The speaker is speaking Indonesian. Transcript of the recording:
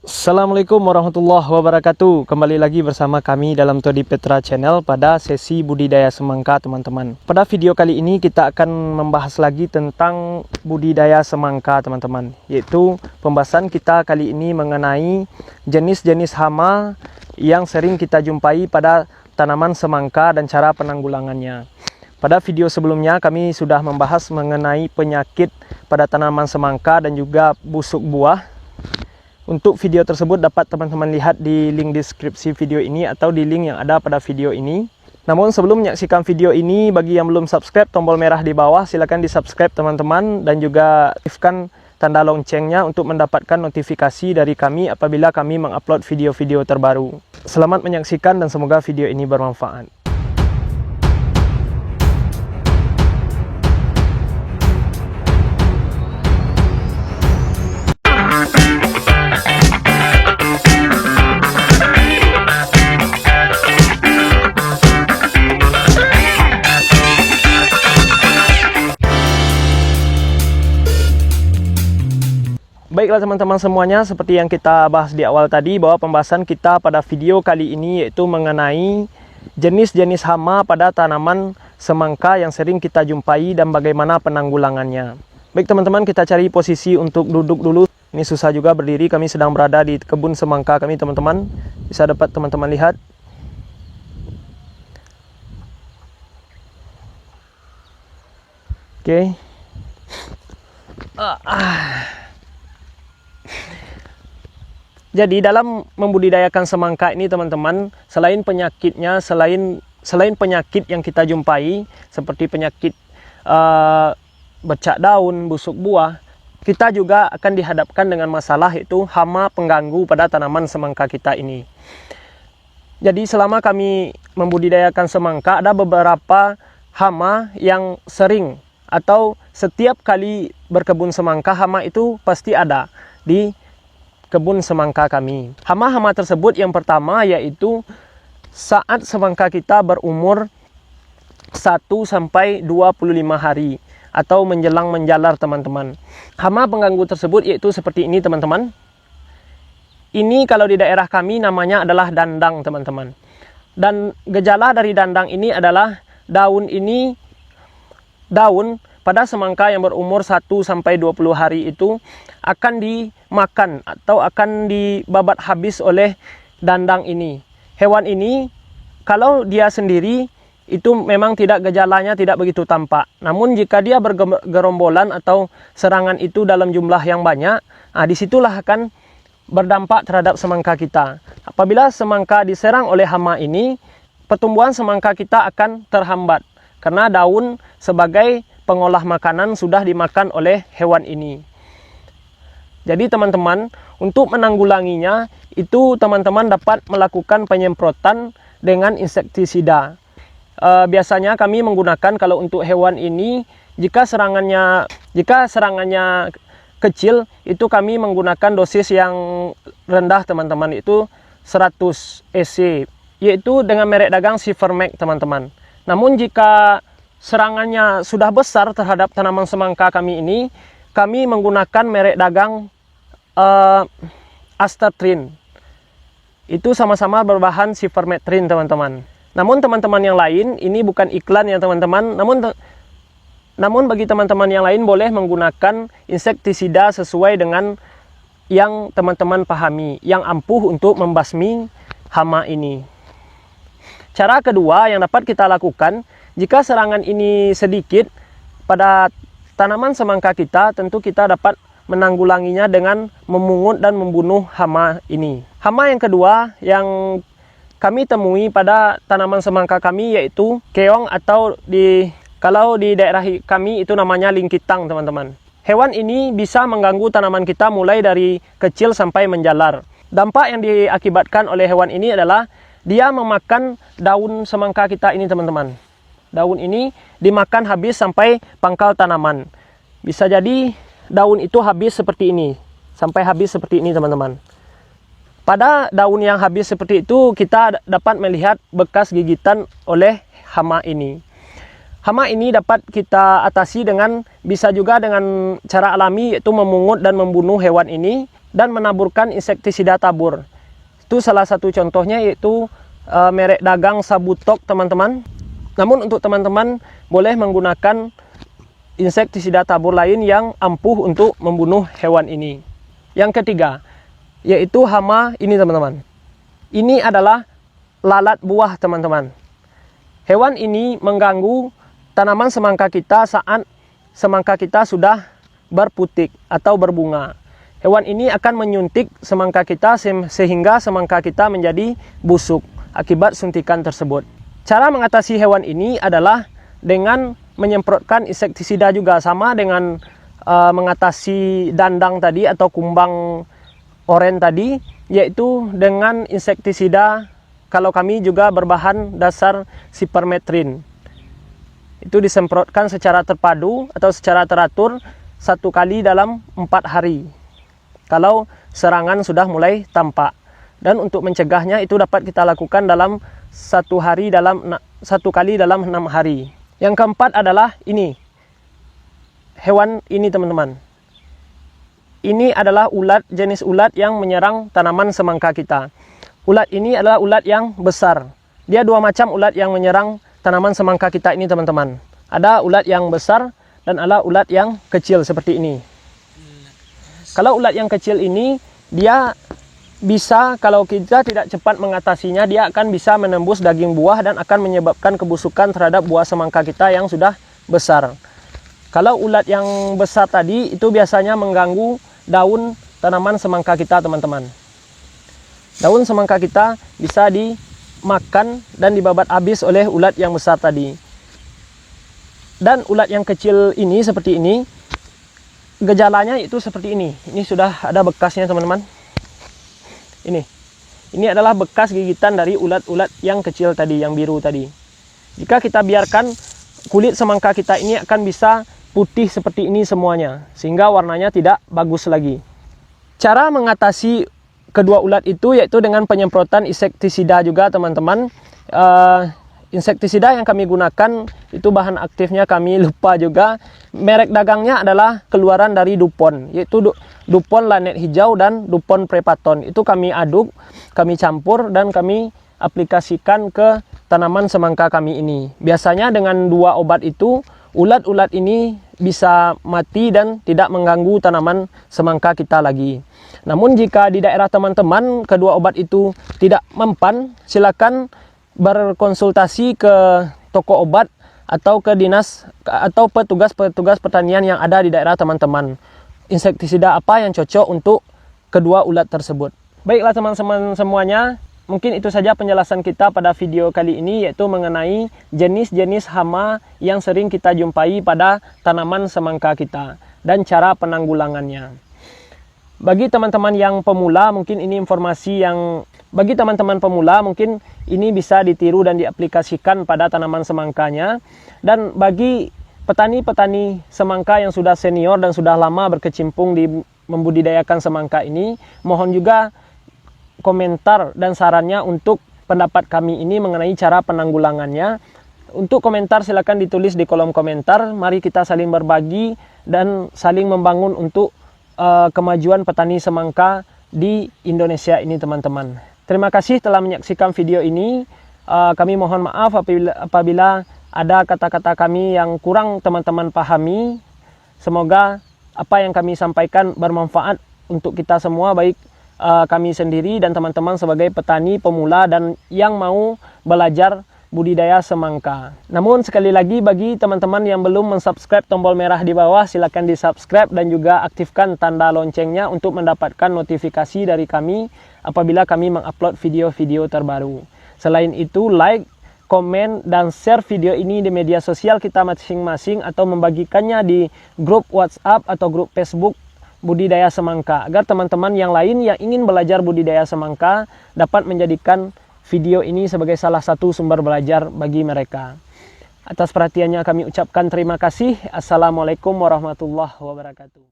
Assalamualaikum warahmatullahi wabarakatuh. Kembali lagi bersama kami dalam Todi Petra Channel pada sesi budidaya semangka, teman-teman. Pada video kali ini kita akan membahas lagi tentang budidaya semangka, teman-teman. Yaitu pembahasan kita kali ini mengenai jenis-jenis hama yang sering kita jumpai pada tanaman semangka dan cara penanggulangannya. Pada video sebelumnya kami sudah membahas mengenai penyakit pada tanaman semangka dan juga busuk buah. Untuk video tersebut dapat teman-teman lihat di link deskripsi video ini atau di link yang ada pada video ini. Namun sebelum menyaksikan video ini, bagi yang belum subscribe, tombol merah di bawah silakan di subscribe teman-teman, dan juga aktifkan tanda loncengnya untuk mendapatkan notifikasi dari kami apabila kami mengupload video-video terbaru. Selamat menyaksikan dan semoga video ini bermanfaat. Baiklah teman-teman semuanya, seperti yang kita bahas di awal tadi, bahwa pembahasan kita pada video kali ini yaitu mengenai jenis-jenis hama pada tanaman semangka yang sering kita jumpai dan bagaimana penanggulangannya. Baik teman-teman, kita cari posisi untuk duduk dulu. Ini susah juga berdiri, kami sedang berada di kebun semangka kami, teman-teman. Bisa dapat teman-teman lihat. Oke. Jadi dalam membudidayakan semangka ini teman-teman, selain penyakitnya, selain penyakit yang kita jumpai seperti penyakit bercak daun, busuk buah, kita juga akan dihadapkan dengan masalah yaitu hama pengganggu pada tanaman semangka kita ini. Jadi selama kami membudidayakan semangka, ada beberapa hama yang sering atau setiap kali berkebun semangka, hama itu pasti ada di kebun semangka kami. Hama-hama tersebut yang pertama yaitu saat semangka kita berumur 1-25 hari atau menjelang menjalar, teman-teman. Hama pengganggu tersebut yaitu seperti ini, teman-teman. Ini kalau di daerah kami namanya adalah dandang, teman-teman. Dan gejala dari dandang ini adalah daun pada semangka yang berumur 1-20 hari itu akan dimakan atau akan dibabat habis oleh dandang ini. Hewan ini kalau dia sendiri itu memang gejalanya tidak begitu tampak. Namun jika dia bergerombolan atau serangan itu dalam jumlah yang banyak, disitulah akan berdampak terhadap semangka kita. Apabila semangka diserang oleh hama ini, pertumbuhan semangka kita akan terhambat karena daun sebagai pengolah makanan sudah dimakan oleh hewan ini. Jadi teman-teman, untuk menanggulanginya itu teman-teman dapat melakukan penyemprotan dengan insektisida. Biasanya kami menggunakan kalau untuk hewan ini, jika serangannya kecil, itu kami menggunakan dosis yang rendah, teman-teman, itu 100 EC, yaitu dengan merek dagang Silvermax, teman-teman. Namun jika serangannya sudah besar terhadap tanaman semangka kami ini, kami menggunakan merek dagang Astatrin. Itu sama-sama berbahan Silvermetrin, teman-teman. Namun teman-teman yang lain, ini bukan iklan ya teman-teman, namun bagi teman-teman yang lain boleh menggunakan insektisida sesuai dengan yang teman-teman pahami, yang ampuh untuk membasmi hama ini. Cara kedua yang dapat kita lakukan, jika serangan ini sedikit pada tanaman semangka kita, tentu kita dapat menanggulanginya dengan memungut dan membunuh hama ini. Hama yang kedua yang kami temui pada tanaman semangka kami yaitu keong, atau kalau di daerah kami itu namanya lingkitang, teman-teman. Hewan ini bisa mengganggu tanaman kita mulai dari kecil sampai menjalar. Dampak yang diakibatkan oleh hewan ini adalah dia memakan daun semangka kita ini, teman-teman. Daun ini dimakan habis sampai pangkal tanaman. Bisa jadi daun itu habis seperti ini, sampai habis seperti ini, teman-teman. Pada daun yang habis seperti itu, kita dapat melihat bekas gigitan oleh hama ini. Hama ini dapat kita atasi bisa juga dengan cara alami, yaitu memungut dan membunuh hewan ini dan menaburkan insektisida tabur. Itu salah satu contohnya, yaitu merek dagang Sabutok, teman-teman. Namun untuk teman-teman boleh menggunakan insektisida tabur lain yang ampuh untuk membunuh hewan ini. Yang ketiga, yaitu hama ini, teman-teman. Ini adalah lalat buah, teman-teman. Hewan ini mengganggu tanaman semangka kita saat semangka kita sudah berputik atau berbunga. Hewan ini akan menyuntik semangka kita sehingga semangka kita menjadi busuk akibat suntikan tersebut. Cara mengatasi hewan ini adalah dengan menyemprotkan insektisida juga, sama dengan mengatasi dandang tadi atau kumbang oren tadi, yaitu dengan insektisida, kalau kami juga berbahan dasar sipermetrin. Itu disemprotkan secara terpadu atau secara teratur 1 kali dalam 4 hari kalau serangan sudah mulai tampak. Dan untuk mencegahnya itu dapat kita lakukan dalam 1 kali dalam 6 hari. Yang keempat adalah ini, hewan ini, teman-teman. Ini adalah ulat, jenis ulat yang menyerang tanaman semangka kita. Ulat ini adalah ulat yang besar. Dia 2 macam ulat yang menyerang tanaman semangka kita ini, teman-teman. Ada ulat yang besar dan ada ulat yang kecil seperti ini. Kalau ulat yang kecil ini, dia bisa, kalau kita tidak cepat mengatasinya, dia akan bisa menembus daging buah dan akan menyebabkan kebusukan terhadap buah semangka kita yang sudah besar. Kalau ulat yang besar tadi, itu biasanya mengganggu daun tanaman semangka kita, teman-teman. Daun semangka kita bisa dimakan dan dibabat habis oleh ulat yang besar tadi. Dan ulat yang kecil ini seperti ini, gejalanya itu seperti ini. Ini sudah ada bekasnya, teman-teman. Ini adalah bekas gigitan dari ulat-ulat yang kecil tadi, yang biru tadi. Jika kita biarkan, kulit semangka kita ini akan bisa putih seperti ini semuanya, sehingga warnanya tidak bagus lagi. Cara mengatasi kedua ulat itu yaitu dengan penyemprotan insektisida juga, teman-teman. Insektisida yang kami gunakan itu bahan aktifnya kami lupa juga. Merek dagangnya adalah keluaran dari DuPont, yaitu DuPont Lanet Hijau dan DuPont Prepaton. Itu kami aduk, kami campur dan kami aplikasikan ke tanaman semangka kami ini. Biasanya dengan 2 obat itu, ulat-ulat ini bisa mati dan tidak mengganggu tanaman semangka kita lagi. Namun jika di daerah teman-teman kedua obat itu tidak mempan, silakan berkonsultasi ke toko obat atau ke dinas atau petugas-petugas pertanian yang ada di daerah teman-teman. Insektisida apa yang cocok untuk kedua ulat tersebut. Baiklah teman-teman semuanya, mungkin itu saja penjelasan kita pada video kali ini, yaitu mengenai jenis-jenis hama yang sering kita jumpai pada tanaman semangka kita dan cara penanggulangannya. Bagi teman-teman yang pemula, mungkin ini informasi yang bagi teman-teman pemula mungkin ini bisa ditiru dan diaplikasikan pada tanaman semangkanya. Dan bagi petani-petani semangka yang sudah senior dan sudah lama berkecimpung di membudidayakan semangka ini, mohon juga komentar dan sarannya untuk pendapat kami ini mengenai cara penanggulangannya. Untuk komentar silakan ditulis di kolom komentar. Mari kita saling berbagi dan saling membangun untuk kemajuan petani semangka di Indonesia ini, teman-teman. Terima kasih telah menyaksikan video ini. Kami mohon maaf apabila ada kata-kata kami yang kurang teman-teman pahami. Semoga apa yang kami sampaikan bermanfaat untuk kita semua, baik kami sendiri dan teman-teman sebagai petani pemula dan yang mau belajar budidaya semangka. Namun sekali lagi, bagi teman-teman yang belum mensubscribe tombol merah di bawah, silakan di-subscribe dan juga aktifkan tanda loncengnya untuk mendapatkan notifikasi dari kami apabila kami mengupload video-video terbaru. Selain itu, like, komen, dan share video ini di media sosial kita masing-masing atau membagikannya di grup WhatsApp atau grup Facebook budidaya semangka, agar teman-teman yang lain yang ingin belajar budidaya semangka dapat menjadikan video ini sebagai salah satu sumber belajar bagi mereka. Atas perhatiannya kami ucapkan terima kasih. Assalamualaikum warahmatullahi wabarakatuh.